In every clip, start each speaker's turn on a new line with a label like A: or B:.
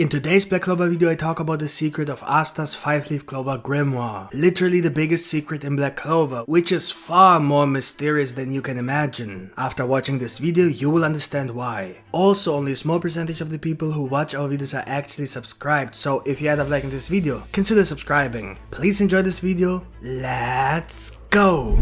A: In today's Black Clover video I talk about the secret of Asta's 5-leaf Clover Grimoire. Literally the biggest secret in Black Clover, which is far more mysterious than you can imagine. After watching this video you will understand why. Also, only a small percentage of the people who watch our videos are actually subscribed, so if you end up liking this video, consider subscribing. Please enjoy this video. Let's go!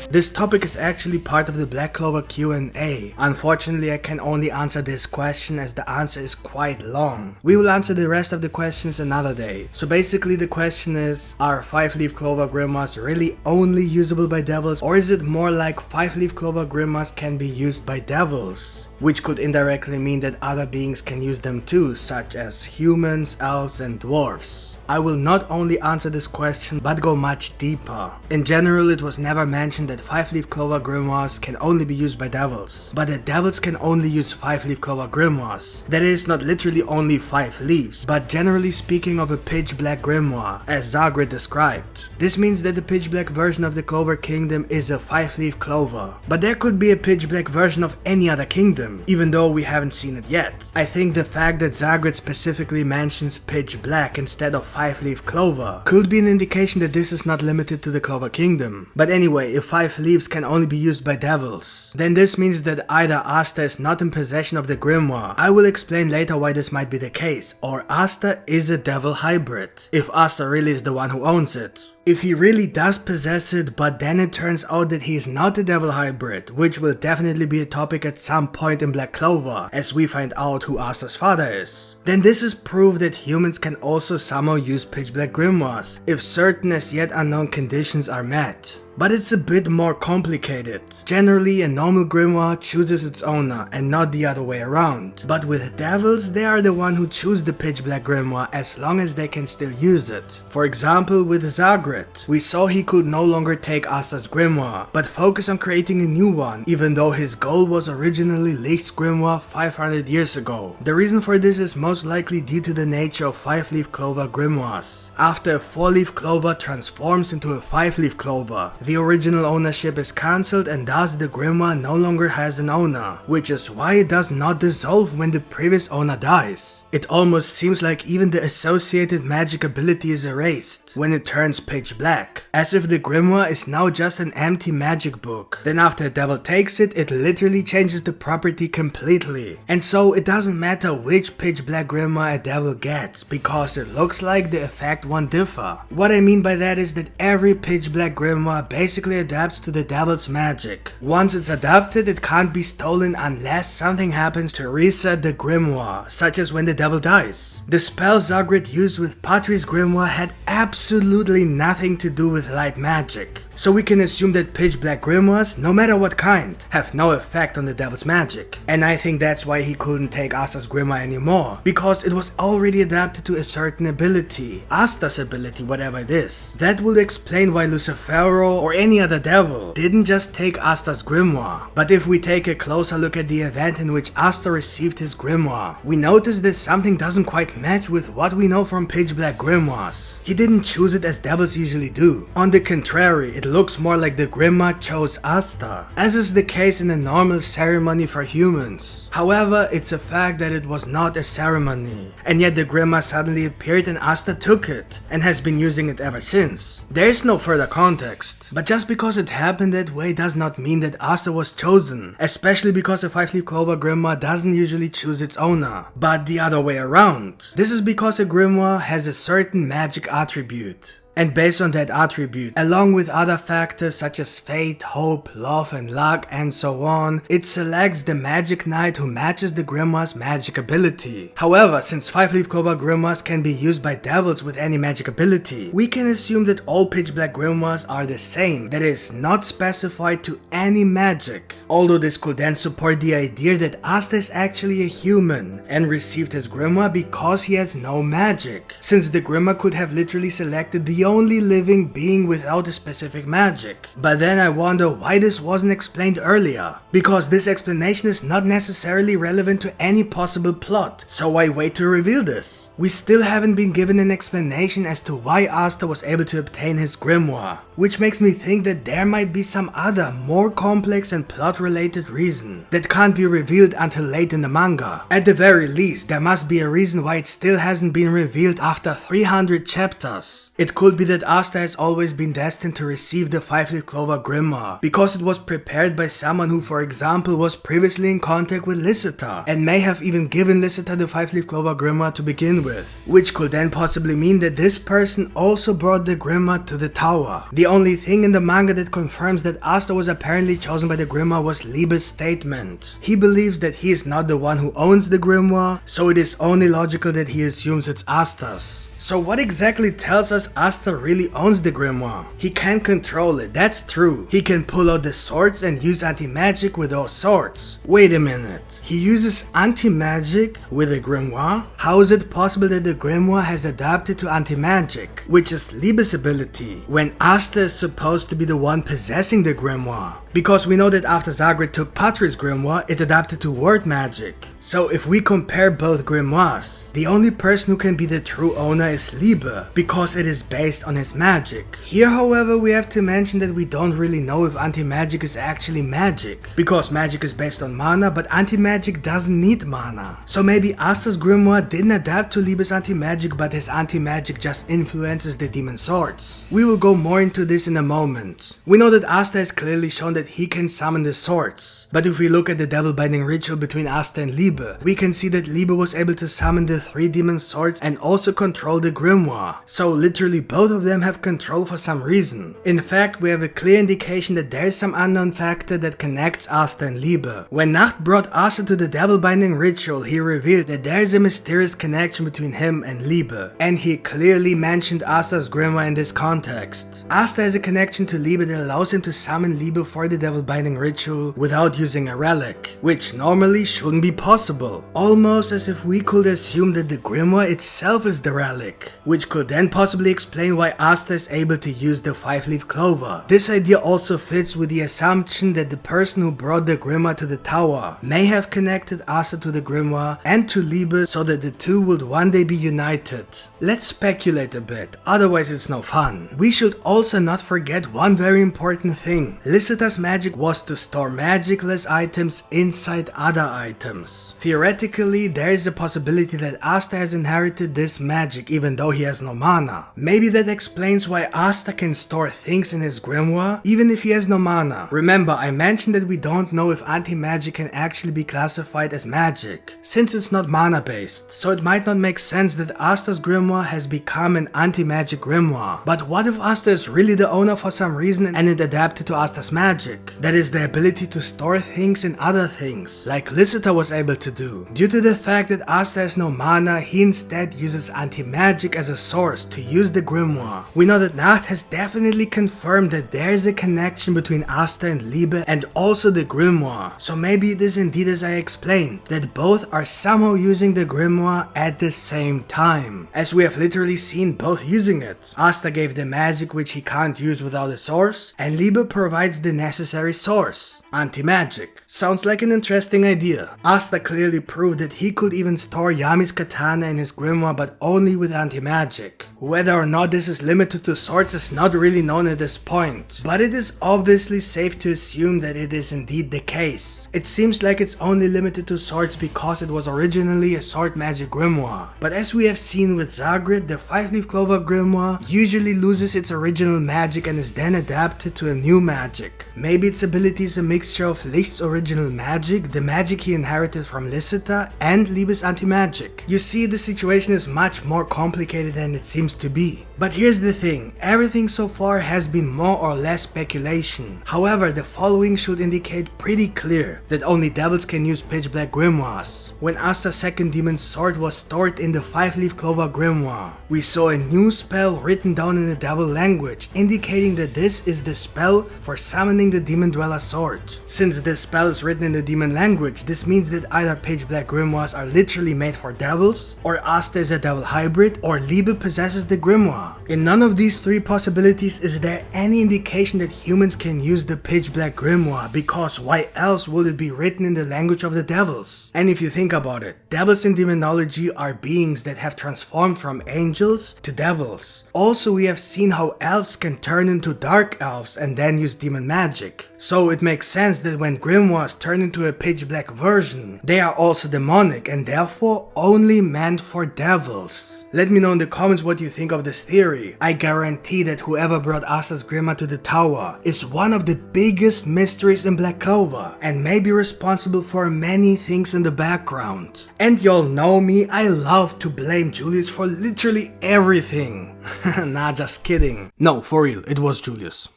A: This topic is actually part of the Black Clover Q&A. Unfortunately, I can only answer this question as the answer is quite long. We will answer the rest of the questions another day. So basically the question is, are 5-leaf Clover Grimoires really only usable by devils, or is it more like 5-leaf Clover Grimoires can be used by devils? Which could indirectly mean that other beings can use them too, such as humans, elves and dwarves. I will not only answer this question but go much deeper. In general, it was never mentioned that 5-leaf Clover Grimoires can only be used by devils, but that devils can only use 5-leaf Clover Grimoires. That is, not literally only 5 leaves, but generally speaking of a pitch black grimoire, as Zagrid described. This means that the pitch black version of the Clover Kingdom is a 5-leaf clover. But there could be a pitch black version of any other kingdom, even though we haven't seen it yet. I think the fact that Zagrid specifically mentions pitch black instead of 5-leaf clover could be an indication that this is not limited to the Clover Kingdom. But anyway, if 5 leaves can only be used by devils, then this means that either Asta is not in possession of the grimoire. I will explain later why this might be the case, or Asta is a devil hybrid, if Asta really is the one who owns it. If he really does possess it, but then it turns out that he is not a devil hybrid, which will definitely be a topic at some point in Black Clover, as we find out who Asta's father is, then this is proof that humans can also somehow use pitch black grimoires, if certain as yet unknown conditions are met. But it's a bit more complicated. Generally, a normal grimoire chooses its owner and not the other way around. But with devils, they are the one who choose the pitch black grimoire as long as they can still use it. For example, with Zagrid, we saw he could no longer take Asta's grimoire, but focus on creating a new one, even though his goal was originally Licht's grimoire 500 years ago. The reason for this is most likely due to the nature of 5-leaf clover grimoires. After a 4-leaf clover transforms into a 5-leaf clover, the original ownership is cancelled and thus the grimoire no longer has an owner, which is why it does not dissolve when the previous owner dies. It almost seems like even the associated magic ability is erased when it turns pitch black, as if the grimoire is now just an empty magic book. Then after a devil takes it, it literally changes the property completely. And so it doesn't matter which pitch black grimoire a devil gets, because it looks like the effect won't differ. What I mean by that is that every pitch black grimoire basically adapts to the devil's magic. Once it's adapted, it can't be stolen unless something happens to reset the grimoire, such as when the devil dies. The spell Zagrid used with Patri's grimoire had absolutely nothing to do with light magic. So we can assume that pitch black grimoires, no matter what kind, have no effect on the devil's magic. And I think that's why he couldn't take Asta's grimoire anymore, because it was already adapted to a certain ability, Asta's ability, whatever it is. That would explain why Lucifero or any other devil didn't just take Asta's grimoire. But if we take a closer look at the event in which Asta received his grimoire, we notice that something doesn't quite match with what we know from pitch black grimoires. He didn't choose it as devils usually do. On the contrary, it looks more like the grimoire chose Asta, as is the case in a normal ceremony for humans. However, it's a fact that it was not a ceremony, and yet the grimoire suddenly appeared and Asta took it, and has been using it ever since. There is no further context, but just because it happened that way does not mean that Asta was chosen, especially because a 5-leaf clover grimoire doesn't usually choose its owner, but the other way around. This is because a grimoire has a certain magic attribute. And based on that attribute, along with other factors such as fate, hope, love and luck and so on, it selects the magic knight who matches the grimoire's magic ability. However, since 5-leaf clover grimoires can be used by devils with any magic ability, we can assume that all pitch black grimoires are the same, that is, not specified to any magic. Although this could then support the idea that Asta is actually a human and received his grimoire because he has no magic, since the grimoire could have literally selected the only living being without a specific magic. But then I wonder why this wasn't explained earlier, because this explanation is not necessarily relevant to any possible plot, so why wait to reveal this? We still haven't been given an explanation as to why Asta was able to obtain his grimoire, which makes me think that there might be some other, more complex and plot-related reason that can't be revealed until late in the manga. At the very least, there must be a reason why it still hasn't been revealed after 300 chapters. It could be that Asta has always been destined to receive the 5-leaf clover grimoire, because it was prepared by someone who, for example, was previously in contact with Lysita, and may have even given Lysita the 5-leaf clover grimoire to begin with, which could then possibly mean that this person also brought the grimoire to the tower. The only thing in the manga that confirms that Asta was apparently chosen by the grimoire was Liebe's statement. He believes that he is not the one who owns the grimoire, so it is only logical that he assumes it's Asta's. So what exactly tells us Asta really owns the grimoire? He can control it, that's true. He can pull out the swords and use anti-magic with those swords. Wait a minute, he uses anti-magic with a grimoire? How is it possible that the grimoire has adapted to anti-magic, which is Liebe's ability, when Asta is supposed to be the one possessing the grimoire? Because we know that after Zagreus took Patri's grimoire, it adapted to word magic. So if we compare both grimoires, the only person who can be the true owner is Liebe, because it is based on his magic. Here, however, we have to mention that we don't really know if anti-magic is actually magic, because magic is based on mana, but anti-magic doesn't need mana. So maybe Asta's grimoire didn't adapt to Liebe's anti-magic, but his anti-magic just influences the demon swords. We will go more into this in a moment. We know that Asta has clearly shown that he can summon the swords, but if we look at the devil binding ritual between Asta and Liebe, we can see that Liebe was able to summon the 3 demon swords and also control the grimoire. So literally both of them have control for some reason. In fact, we have a clear indication that there is some unknown factor that connects Asta and Liebe. When Nacht brought Asta to the devil binding ritual, he revealed that there is a mysterious connection between him and Liebe, and he clearly mentioned Asta's grimoire in this context. Asta has a connection to Liebe that allows him to summon Liebe for the devil binding ritual without using a relic, which normally shouldn't be possible. Almost as if we could assume that the grimoire itself is the relic, which could then possibly explain why Asta is able to use the 5-leaf clover. This idea also fits with the assumption that the person who brought the grimoire to the tower may have connected Asta to the grimoire and to Liebe so that the two would one day be united. Let's speculate a bit, otherwise it's no fun. We should also not forget one very important thing. Lysita's magic was to store magicless items inside other items. Theoretically, there is a possibility that Asta has inherited this magic even though he has no mana. Maybe that explains why Asta can store things in his grimoire even if he has no mana. Remember, I mentioned that we don't know if anti-magic can actually be classified as magic, since it's not mana based, so it might not make sense that Asta's grimoire has become an anti-magic grimoire. But what if Asta is really the owner for some reason and it adapted to Asta's magic? That is the ability to store things in other things, like Lysita was able to do. Due to the fact that Asta has no mana, he instead uses anti-magic as a source to use the grimoire. We know that Nacht has definitely confirmed that there is a connection between Asta and Liebe and also the grimoire. So maybe it is indeed as I explained, that both are somehow using the grimoire at the same time, as we have literally seen both using it. Asta gave the magic which he can't use without a source, and Liebe provides the necessary source, anti-magic. Sounds like an interesting idea. Asta clearly proved that he could even store Yami's katana in his grimoire, but only with anti-magic. Whether or not this is limited to swords is not really known at this point, but it is obviously safe to assume that it is indeed the case. It seems like it's only limited to swords because it was originally a sword magic grimoire, but as we have seen with Zagreus, the 5-leaf clover grimoire usually loses its original magic and is then adapted to a new magic. Maybe its ability is a mixture of Licht's original magic, the magic he inherited from Lysita, and Liebe's anti-magic. You see, the situation is much more complicated than it seems to be. But here's the thing, everything so far has been more or less speculation. However, the following should indicate pretty clear that only devils can use pitch black grimoires. When Asta's second demon sword was stored in the 5-leaf clover grimoire, we saw a new spell written down in the devil language, indicating that this is the spell for summoning the demon dweller sword. Since this spell is written in the demon language, this means that either pitch black grimoires are literally made for devils, or Asta is a devil hybrid, or Liebe possesses the grimoire. In none of these three possibilities is there any indication that humans can use the pitch black grimoire, because why else would it be written in the language of the devils? And if you think about it, devils in demonology are beings that have transformed from angels to devils. Also, we have seen how elves can turn into dark elves and then use demon magic. So it makes sense that when grimoires turn into a pitch black version, they are also demonic and therefore only meant for devils. Let me know in the comments what you think of this theory. I guarantee that whoever brought Asta's grimoire to the tower is one of the biggest mysteries in Black Clover and may be responsible for many things in the background. And y'all know me, I love to blame Julius for literally everything. Nah, just kidding. No, for real, it was Julius.